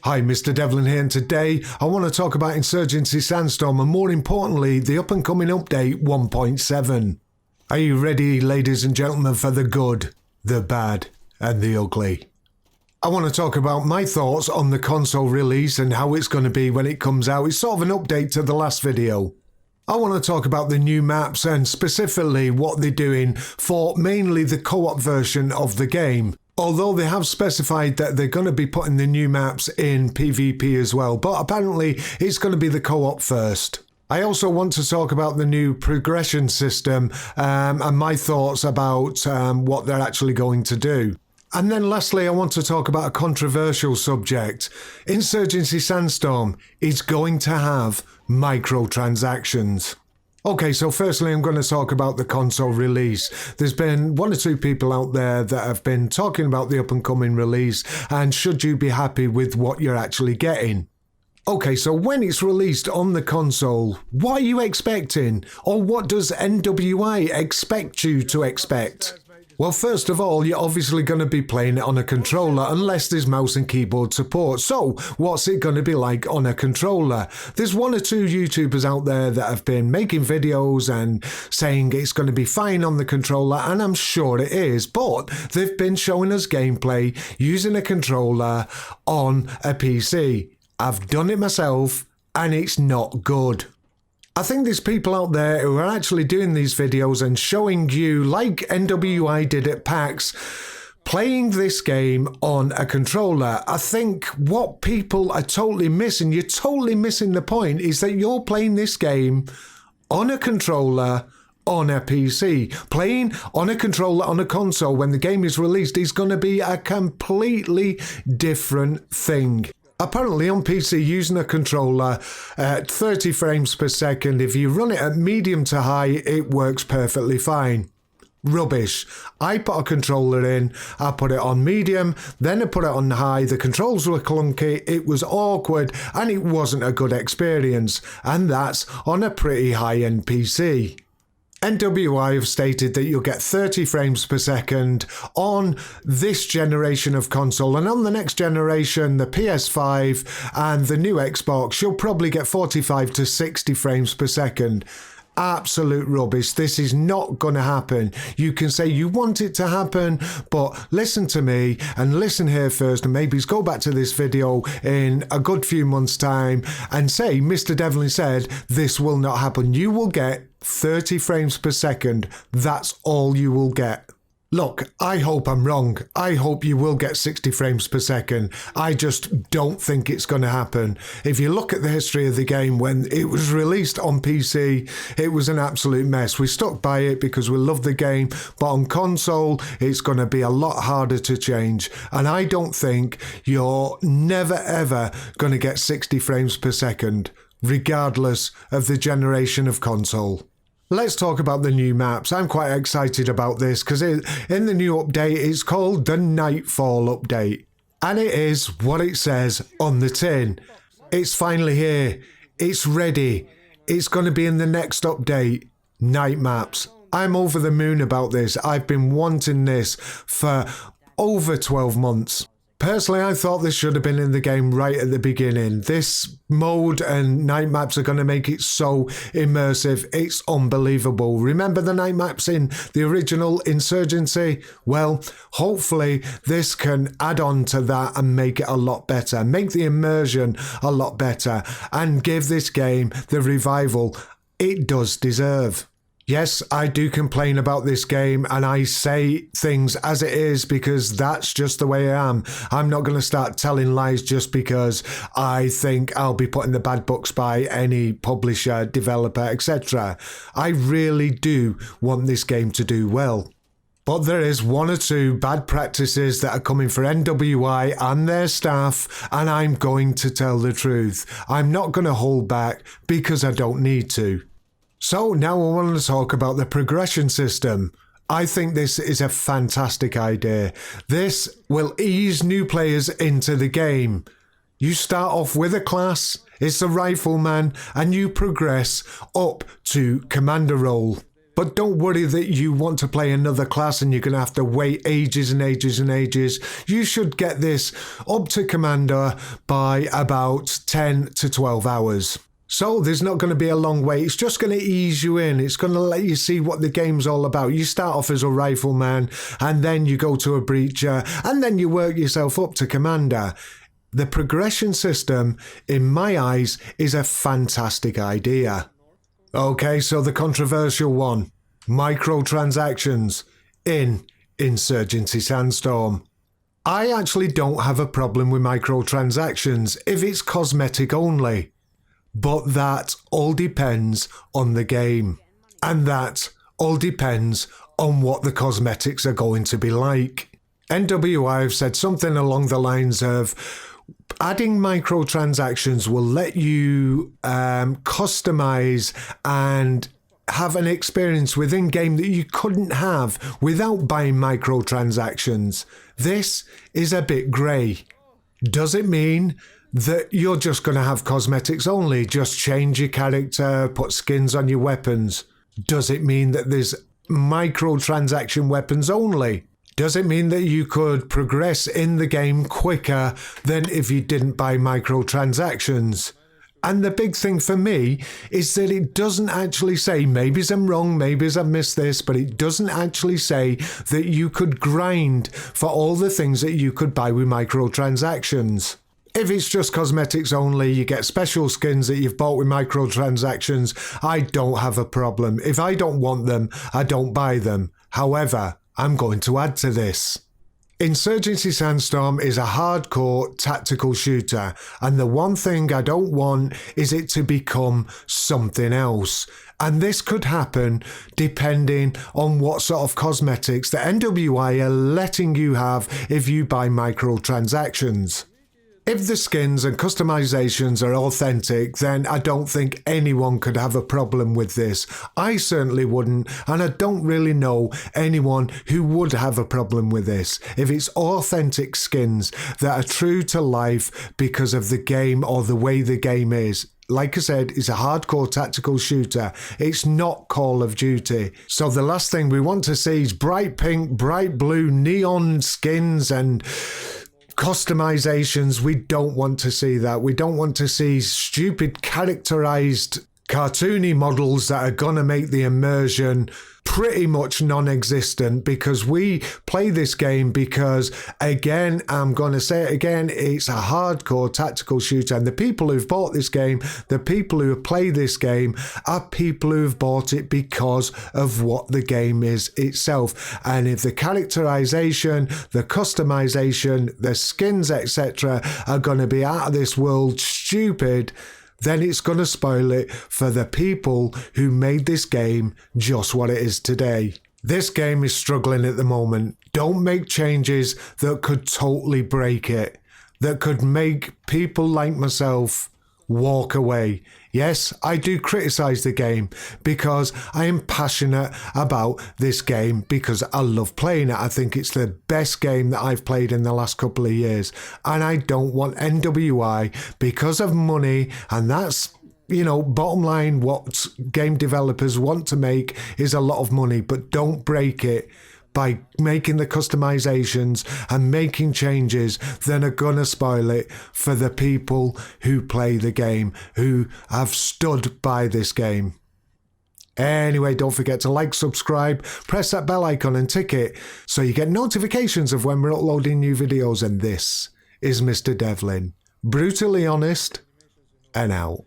Hi, Mr. Devlin here, and today I want to talk about Insurgency Sandstorm and more importantly, the up-and-coming update 1.7. Are you ready, ladies and gentlemen, for the good, the bad, and the ugly? I want to talk about my thoughts on the console release and how it's going to be when it comes out. It's sort of an update to the last video. I want to talk about the new maps and specifically what they're doing for mainly the co-op version of the game. Although they have specified that they're going to be putting the new maps in PvP as well, but apparently it's going to be the co-op first. I also want to talk about the new progression system and my thoughts about what they're actually going to do. And then lastly, I want to talk about a controversial subject. Insurgency Sandstorm is going to have microtransactions. Okay, so firstly, I'm going to talk about the console release. There's been one or two people out there that have been talking about the up-and-coming release and should you be happy with what you're actually getting. Okay, so when it's released on the console, what are you expecting? Or what does NWI expect you to expect? Well, first of all, you're obviously going to be playing it on a controller unless there's mouse and keyboard support. So, what's it going to be like on a controller? There's one or two YouTubers out there that have been making videos and saying it's going to be fine on the controller, and I'm sure it is, but they've been showing us gameplay using a controller on a PC. I've done it myself, and it's not good. I think there's people out there who are actually doing these videos and showing you, like NWI did at PAX, playing this game on a controller. I think what people are totally missing, you're totally missing the point, is that you're playing this game on a controller on a PC. Playing on a controller on a console when the game is released is going to be a completely different thing. Apparently on PC, using a controller at 30 frames per second, if you run it at medium to high, it works perfectly fine. Rubbish. I put a controller in, I put it on medium, then I put it on high, the controls were clunky, it was awkward, and it wasn't a good experience. And that's on a pretty high-end PC. NWI have stated that you'll get 30 frames per second on this generation of console, and on the next generation, the PS5 and the new Xbox, you'll probably get 45 to 60 frames per second. Absolute rubbish. This is not going to happen. You can say you want it to happen, but listen to me and listen here first, and maybe go back to this video in a good few months' time and say, Mr. Devlin said this will not happen. You will get 30 frames per second. That's all you will get. Look, I hope I'm wrong. I hope you will get 60 frames per second. I just don't think it's going to happen. If you look at the history of the game, when it was released on PC, it was an absolute mess. We stuck by it because we love the game, but on console, it's going to be a lot harder to change. And I don't think you're never ever going to get 60 frames per second, regardless of the generation of console. Let's talk about the new maps. I'm quite excited about this because in the new update, it's called the Nightfall update. And it is what it says on the tin. It's finally here. It's ready. It's going to be in the next update. Night maps. I'm over the moon about this. I've been wanting this for over 12 months. Personally, I thought this should have been in the game right at the beginning. This mode and night maps are going to make it so immersive. It's unbelievable. Remember the night maps in the original Insurgency? Well, hopefully this can add on to that and make it a lot better. Make the immersion a lot better and give this game the revival it does deserve. Yes, I do complain about this game and I say things as it is because that's just the way I am. I'm not going to start telling lies just because I think I'll be put in the bad books by any publisher, developer, etc. I really do want this game to do well. But there is one or two bad practices that are coming for NWI and their staff, and I'm going to tell the truth. I'm not going to hold back because I don't need to. So now I want to talk about the progression system. I think this is a fantastic idea. This will ease new players into the game. You start off with a class, it's a rifleman, and you progress up to commander role. But don't worry that you want to play another class and you're going to have to wait ages and ages and ages. You should get this up to Commander by about 10 to 12 hours. So there's not going to be a long wait. It's just going to ease you in. It's going to let you see what the game's all about. You start off as a rifleman and then you go to a breacher and then you work yourself up to Commander. The progression system, in my eyes, is a fantastic idea. Okay, so the controversial one. Microtransactions in Insurgency Sandstorm. I actually don't have a problem with microtransactions if it's cosmetic only. But that all depends on the game. And that all depends on what the cosmetics are going to be like. NWI have said something along the lines of adding microtransactions will let you customize and have an experience within game that you couldn't have without buying microtransactions. This is a bit grey. Does it mean that you're just going to have cosmetics only, just change your character, put skins on your weapons? Does it mean that there's microtransaction weapons only? Does it mean that you could progress in the game quicker than if you didn't buy microtransactions? And the big thing for me is that it doesn't actually say, maybe I'm wrong, maybe I've missed this, but it doesn't actually say that you could grind for all the things that you could buy with microtransactions. If it's just cosmetics only, you get special skins that you've bought with microtransactions, I don't have a problem. If I don't want them, I don't buy them. However, I'm going to add to this. Insurgency Sandstorm is a hardcore tactical shooter, and the one thing I don't want is it to become something else. And this could happen depending on what sort of cosmetics the NWI are letting you have if you buy microtransactions. If the skins and customizations are authentic, then I don't think anyone could have a problem with this. I certainly wouldn't, and I don't really know anyone who would have a problem with this. If it's authentic skins that are true to life because of the game or the way the game is. Like I said, it's a hardcore tactical shooter. It's not Call of Duty. So the last thing we want to see is bright pink, bright blue, neon skins and customizations. We don't want to see that. We don't want to see stupid characterized cartoony models that are gonna make the immersion pretty much non-existent, because we play this game because, again, I'm going to say it again, it's a hardcore tactical shooter, and the people who've bought this game, the people who play this game, are people who've bought it because of what the game is itself. And if the characterization, the customization, the skins, etc. are going to be out of this world stupid, then it's going to spoil it for the people who made this game just what it is today. This game is struggling at the moment. Don't make changes that could totally break it, that could make people like myself walk away. Yes, I do criticize the game because I am passionate about this game, because I love playing it. I think it's the best game that I've played in the last couple of years. And I don't want NWI, because of money, and that's, bottom line, what game developers want to make is a lot of money, but don't break it by making the customizations and making changes that are going to spoil it for the people who play the game, who have stood by this game. Anyway, don't forget to like, subscribe, press that bell icon and tick it so you get notifications of when we're uploading new videos. And this is Mr. Devlin, brutally honest and out.